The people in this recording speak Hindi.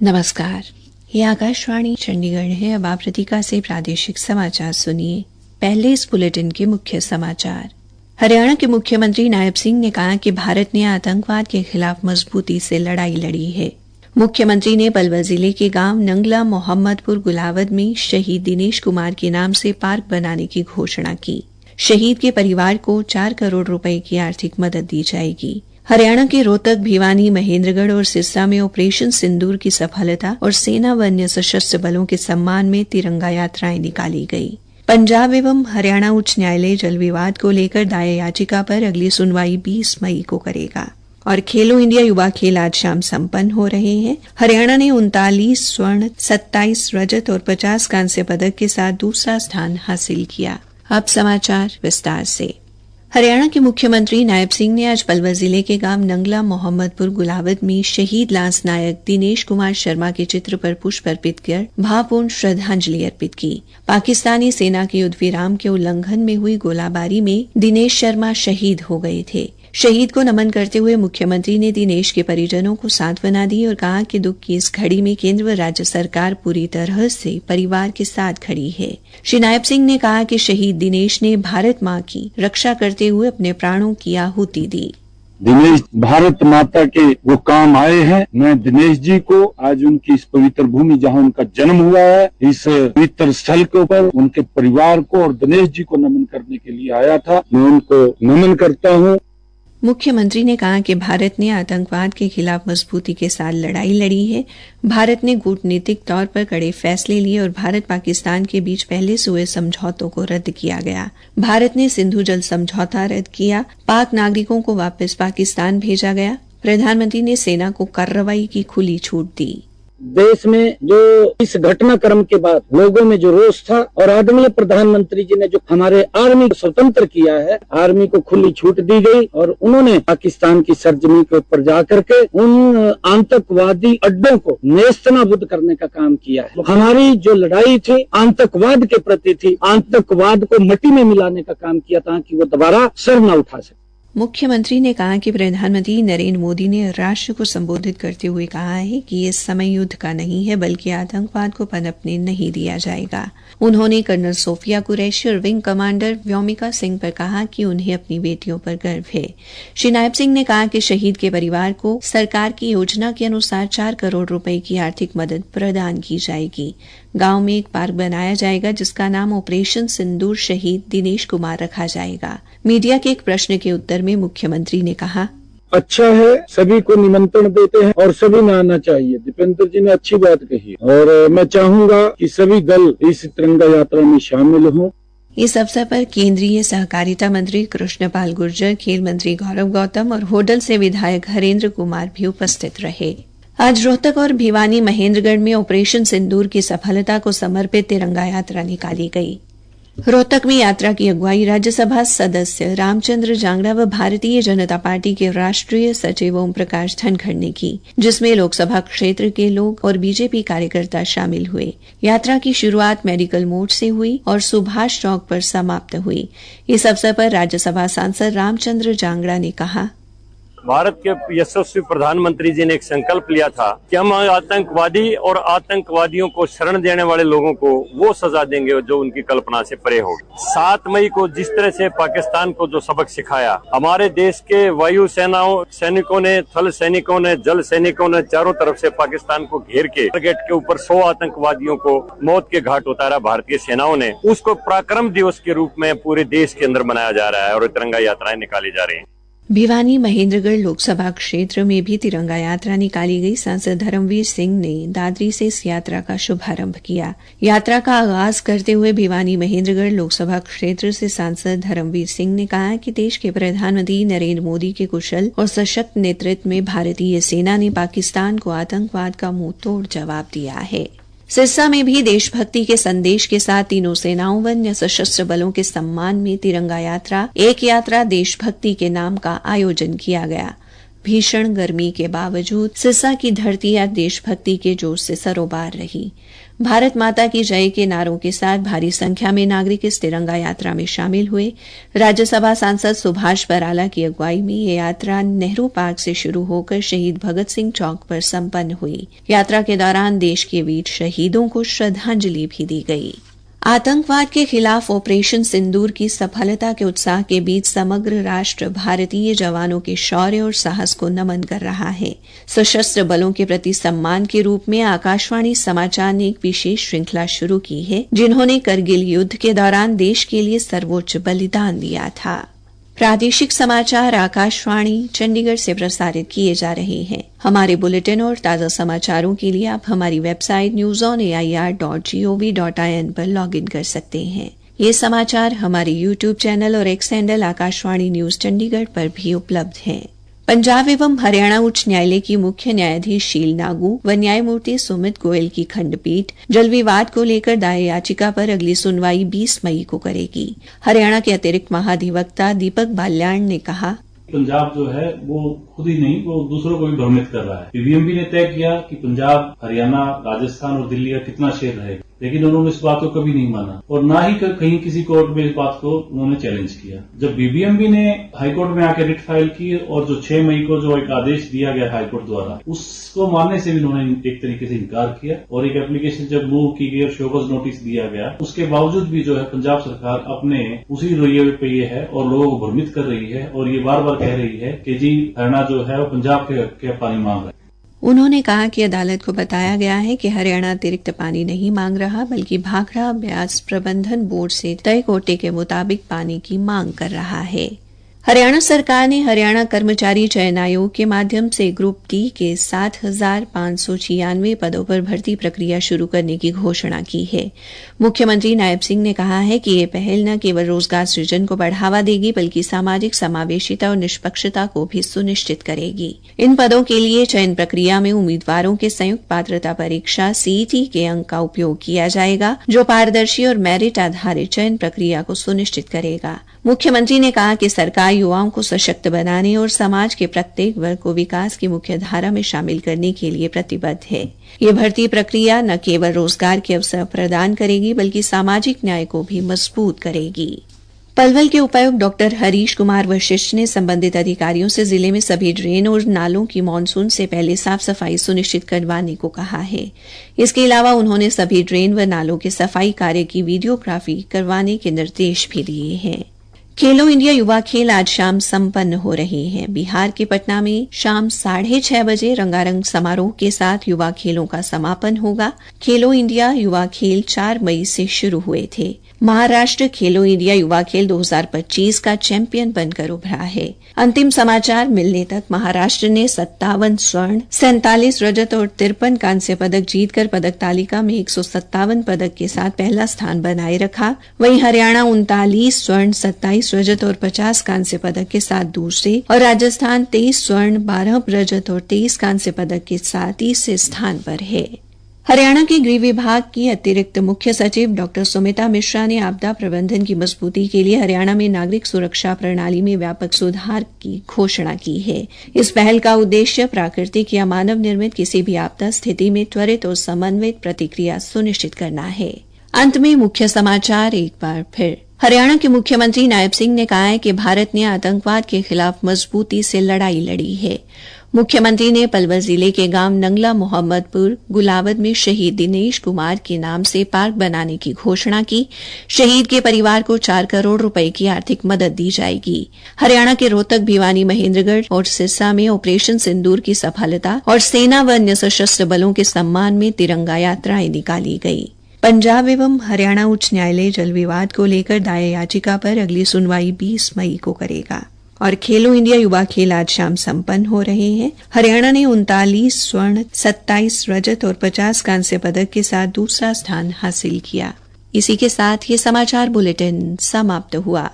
नमस्कार, ये आकाशवाणी चंडीगढ़ है। अब आप रतिका से प्रादेशिक समाचार सुनिए। पहले इस बुलेटिन के मुख्य समाचार। हरियाणा के मुख्यमंत्री नायब सिंह ने कहा कि भारत ने आतंकवाद के खिलाफ मजबूती से लड़ाई लड़ी है। मुख्यमंत्री ने पलवल जिले के गांव नंगला मोहम्मदपुर गुलावद में शहीद दिनेश कुमार के नाम से पार्क बनाने की घोषणा की। शहीद के परिवार को 4 करोड़ रुपए की आर्थिक मदद दी जाएगी। हरियाणा के रोहतक, भिवानी, महेंद्रगढ़ और सिरसा में ऑपरेशन सिंदूर की सफलता और सेना व अन्य सशस्त्र बलों के सम्मान में तिरंगा यात्राएं निकाली गई। पंजाब एवं हरियाणा उच्च न्यायालय जल विवाद को लेकर दायर याचिका पर अगली सुनवाई 20 मई को करेगा। और खेलो इंडिया युवा खेल आज शाम संपन्न हो रहे हैं। हरियाणा ने 39 स्वर्ण, 27 रजत और 50 कांस्य पदक के साथ दूसरा स्थान हासिल किया। अब समाचार विस्तार से। हरियाणा के मुख्यमंत्री नायब सिंह ने आज पलवल जिले के गांव नंगला मोहम्मदपुर गुलावद में शहीद लांस नायक दिनेश कुमार शर्मा के चित्र पर पुष्प अर्पित कर भावपूर्ण श्रद्धांजलि अर्पित की। पाकिस्तानी सेना के युद्ध विराम के उल्लंघन में हुई गोलाबारी में दिनेश शर्मा शहीद हो गए थे। शहीद को नमन करते हुए मुख्यमंत्री ने दिनेश के परिजनों को सांत्वना दी और कहा कि दुख की इस घड़ी में केंद्र व राज्य सरकार पूरी तरह से परिवार के साथ खड़ी है। श्री नायब सिंह ने कहा कि शहीद दिनेश ने भारत मां की रक्षा करते हुए अपने प्राणों की आहुति दी। दिनेश भारत माता के वो काम आए हैं। मैं दिनेश जी को आज उनकी इस पवित्र भूमि जहां उनका जन्म हुआ है, इस पवित्र स्थल के ऊपर उनके परिवार को और दिनेश जी को नमन करने के लिए आया था। मैं उनको नमन करता हूँ। मुख्यमंत्री ने कहा कि भारत ने आतंकवाद के खिलाफ मजबूती के साथ लड़ाई लड़ी है। भारत ने कूटनीतिक तौर पर कड़े फैसले लिए और भारत पाकिस्तान के बीच पहले से हुए समझौतों को रद्द किया गया। भारत ने सिंधु जल समझौता रद्द किया। पाक नागरिकों को वापस पाकिस्तान भेजा गया। प्रधानमंत्री ने सेना को कार्रवाई की खुली छूट दी। देश में जो इस घटनाक्रम के बाद लोगों में जो रोष था और आदरणीय प्रधानमंत्री जी ने जो हमारे आर्मी को स्वतंत्र किया है, आर्मी को खुली छूट दी गई और उन्होंने पाकिस्तान की सरजमी के ऊपर जा करके उन आतंकवादी अड्डों को नेस्तनाबूद करने का काम किया है। हमारी जो लड़ाई थी आतंकवाद के प्रति थी, आतंकवाद को मिट्टी में मिलाने का काम किया ताकि वो दोबारा सर न उठा सके। मुख्यमंत्री ने कहा कि प्रधानमंत्री नरेंद्र मोदी ने राष्ट्र को संबोधित करते हुए कहा है कि ये समय युद्ध का नहीं है, बल्कि आतंकवाद को पनपने नहीं दिया जाएगा। उन्होंने कर्नल सोफिया कुरैशी और विंग कमांडर व्योमिका सिंह पर कहा कि उन्हें अपनी बेटियों पर गर्व है। श्री नायब सिंह ने कहा कि शहीद के परिवार को सरकार की योजना के अनुसार 4 करोड़ रुपए की आर्थिक मदद प्रदान की जाएगी। गांव में एक पार्क बनाया जाएगा जिसका नाम ऑपरेशन सिंदूर शहीद दिनेश कुमार रखा जाएगा। मीडिया के एक प्रश्न के उत्तर में मुख्यमंत्री ने कहा, अच्छा है, सभी को निमंत्रण देते हैं और सभी में आना चाहिए। दीपेंद्र जी ने अच्छी बात कही और मैं चाहूंगा कि सभी दल इस तिरंगा यात्रा में शामिल हों। इस अवसर पर केंद्रीय सहकारिता मंत्री कृष्णपाल गुर्जर, खेल मंत्री गौरव गौतम और होडल से विधायक हरेंद्र कुमार भी उपस्थित रहे। आज रोहतक और भिवानी, महेंद्रगढ़ में ऑपरेशन सिंदूर की सफलता को समर्पित तिरंगा यात्रा निकाली गई। रोहतक में यात्रा की अगुवाई राज्यसभा सदस्य रामचंद्र जांगड़ा व भारतीय जनता पार्टी के राष्ट्रीय सचिव ओम प्रकाश धनखड़ ने की, जिसमें लोकसभा क्षेत्र के लोग और बीजेपी कार्यकर्ता शामिल हुए। यात्रा की शुरुआत मेडिकल मोड़ से हुई और सुभाष चौक पर समाप्त हुई। इस अवसर पर राज्यसभा सांसद रामचंद्र जांगड़ा ने कहा, भारत के यशस्वी प्रधानमंत्री जी ने एक संकल्प लिया था कि हम आतंकवादी और आतंकवादियों को शरण देने वाले लोगों को वो सजा देंगे जो उनकी कल्पना से परे होगी। 7 मई को जिस तरह से पाकिस्तान को जो सबक सिखाया, हमारे देश के वायु सैनिकों ने, थल सैनिकों ने, जल सैनिकों ने चारों तरफ से पाकिस्तान को घेर के टारगेट के ऊपर 100 आतंकवादियों को मौत के घाट उतारा भारतीय सेनाओं ने, उसको पराक्रम दिवस के रूप में पूरे देश के अंदर मनाया जा रहा है और तिरंगा यात्राएं निकाली जा रही है। भिवानी, महेंद्रगढ़ लोकसभा क्षेत्र में भी तिरंगा यात्रा निकाली गई। सांसद धर्मवीर सिंह ने दादरी से इस यात्रा का शुभारंभ किया। यात्रा का आगाज करते हुए भिवानी महेंद्रगढ़ लोकसभा क्षेत्र से सांसद धर्मवीर सिंह ने कहा कि देश के प्रधानमंत्री नरेंद्र मोदी के कुशल और सशक्त नेतृत्व में भारतीय सेना ने पाकिस्तान को आतंकवाद का मुंह तोड़ जवाब दिया है। सिरसा में भी देशभक्ति के संदेश के साथ तीनों सेनाओं व अन्य सशस्त्र बलों के सम्मान में तिरंगा यात्रा, एक यात्रा देशभक्ति के नाम का आयोजन किया गया। भीषण गर्मी के बावजूद सिरसा की धरती आज देशभक्ति के जोश से सरोबार रही। भारत माता की जय के नारों के साथ भारी संख्या में नागरिक इस तिरंगा यात्रा में शामिल हुए। राज्यसभा सांसद सुभाष बराला की अगुवाई में यह यात्रा नेहरू पार्क से शुरू होकर शहीद भगत सिंह चौक पर संपन्न हुई। यात्रा के दौरान देश के वीर शहीदों को श्रद्धांजलि भी दी गई। आतंकवाद के खिलाफ ऑपरेशन सिंदूर की सफलता के उत्साह के बीच समग्र राष्ट्र भारतीय जवानों के शौर्य और साहस को नमन कर रहा है। सशस्त्र बलों के प्रति सम्मान के रूप में आकाशवाणी समाचार ने एक विशेष श्रृंखला शुरू की है, जिन्होंने करगिल युद्ध के दौरान देश के लिए सर्वोच्च बलिदान दिया था। प्रादेशिक समाचार आकाशवाणी चंडीगढ़ से प्रसारित किए जा रहे हैं। हमारे बुलेटिन और ताज़ा समाचारों के लिए आप हमारी वेबसाइट newsonair.gov.in पर लॉगिन कर सकते हैं। ये समाचार हमारे यूट्यूब चैनल और x handle Akashvani news Chandigarh पर भी उपलब्ध हैं। पंजाब एवं हरियाणा उच्च न्यायालय की मुख्य न्यायाधीश शील नागू व न्यायमूर्ति सुमित गोयल की खंडपीठ जल विवाद को लेकर दायर याचिका पर अगली सुनवाई 20 मई को करेगी। हरियाणा के अतिरिक्त महाधिवक्ता दीपक बाल्याण ने कहा, पंजाब जो है वो खुद ही नहीं, वो दूसरों को भी भ्रमित कर रहा है। पीबीएमबी ने तय किया कि पंजाब, हरियाणा, राजस्थान और दिल्ली का कितना शेयर रहेगा, लेकिन उन्होंने इस बात को कभी नहीं माना और ना ही कहीं किसी कोर्ट में इस बात को उन्होंने चैलेंज किया। जब बीबीएमबी ने हाईकोर्ट में आकर रिट फाइल की और जो 6 मई को जो एक आदेश दिया गया हाईकोर्ट द्वारा, उसको मानने से भी उन्होंने एक तरीके से इनकार किया और एक एप्लीकेशन जब मूव की गई और शोकॉज नोटिस दिया गया, उसके बावजूद भी जो है पंजाब सरकार अपने उसी रवैये पे ये है और लोगों को भ्रमित कर रही है और ये बार बार कह रही है कि जी हरियाणा जो है वो पंजाब के पानी मांग रहा है। उन्होंने कहा कि अदालत को बताया गया है कि हरियाणा अतिरिक्त पानी नहीं मांग रहा, बल्कि भाखड़ा ब्यास प्रबंधन बोर्ड से तय कोटे के मुताबिक पानी की मांग कर रहा है। हरियाणा सरकार ने हरियाणा कर्मचारी चयन आयोग के माध्यम से ग्रुप डी के 7,596 पदों पर भर्ती प्रक्रिया शुरू करने की घोषणा की है। मुख्यमंत्री नायब सिंह ने कहा है कि यह पहल न केवल रोजगार सृजन को बढ़ावा देगी, बल्कि सामाजिक समावेशिता और निष्पक्षता को भी सुनिश्चित करेगी। इन पदों के लिए चयन प्रक्रिया में उम्मीदवारों के संयुक्त पात्रता परीक्षा सीईटी के अंक का उपयोग किया जाएगा, जो पारदर्शी और मेरिट आधारित चयन प्रक्रिया को सुनिश्चित करेगा। मुख्यमंत्री ने कहा कि सरकार युवाओं को सशक्त बनाने और समाज के प्रत्येक वर्ग को विकास की मुख्य धारा में शामिल करने के लिए प्रतिबद्ध है। ये भर्ती प्रक्रिया न केवल रोजगार के अवसर प्रदान करेगी, बल्कि सामाजिक न्याय को भी मजबूत करेगी। पलवल के उपायुक्त डॉक्टर हरीश कुमार वशिष्ठ ने संबंधित अधिकारियों से जिले में सभी ड्रेन और नालों की मानसून से पहले साफ सफाई सुनिश्चित करवाने को कहा है। इसके अलावा उन्होंने सभी ड्रेन व नालों के सफाई कार्य की वीडियोग्राफी करवाने के निर्देश भी दिए हैं। खेलो इंडिया युवा खेल आज शाम संपन्न हो रहे हैं। बिहार के पटना में शाम 6:30 बजे रंगारंग समारोह के साथ युवा खेलों का समापन होगा। खेलो इंडिया युवा खेल 4 मई से शुरू हुए थे। महाराष्ट्र खेलो इंडिया युवा खेल 2025 का चैंपियन बनकर उभरा है। अंतिम समाचार मिलने तक महाराष्ट्र ने 57 स्वर्ण, 47 रजत और 53 कांस्य पदक जीतकर पदक तालिका में 157 पदक के साथ पहला स्थान बनाए रखा। वहीं हरियाणा 39 स्वर्ण, 27 रजत और 50 कांस्य पदक के साथ दूसरे और राजस्थान 23 स्वर्ण, 12 रजत और 23 कांस्य पदक के साथ तीसरे स्थान पर है। हरियाणा के गृह विभाग की अतिरिक्त मुख्य सचिव डॉक्टर सुमिता मिश्रा ने आपदा प्रबंधन की मजबूती के लिए हरियाणा में नागरिक सुरक्षा प्रणाली में व्यापक सुधार की घोषणा की है। इस पहल का उद्देश्य प्राकृतिक या मानव निर्मित किसी भी आपदा स्थिति में त्वरित और समन्वित प्रतिक्रिया सुनिश्चित करना है। अंत में मुख्य समाचार एक बार फिर। हरियाणा के मुख्यमंत्री नायब सिंह ने कहा है कि भारत ने आतंकवाद के खिलाफ मजबूती से लड़ाई लड़ी है। मुख्यमंत्री ने पलवल जिले के गांव नंगला मोहम्मदपुर गुलावद में शहीद दिनेश कुमार के नाम से पार्क बनाने की घोषणा की। शहीद के परिवार को 4 करोड़ रुपए की आर्थिक मदद दी जाएगी। हरियाणा के रोहतक, भिवानी, महेंद्रगढ़ और सिरसा में ऑपरेशन सिंदूर की सफलता और सेना व अन्य सशस्त्र बलों के सम्मान में तिरंगा यात्राएं निकाली गई। पंजाब एवं हरियाणा उच्च न्यायालय जल विवाद को लेकर दायर याचिका पर अगली सुनवाई 20 मई को करेगा। और खेलो इंडिया युवा खेल आज शाम संपन्न हो रहे हैं। हरियाणा ने 39 स्वर्ण, 27 रजत और 50 कांस्य पदक के साथ दूसरा स्थान हासिल किया। इसी के साथ ये समाचार बुलेटिन समाप्त हुआ।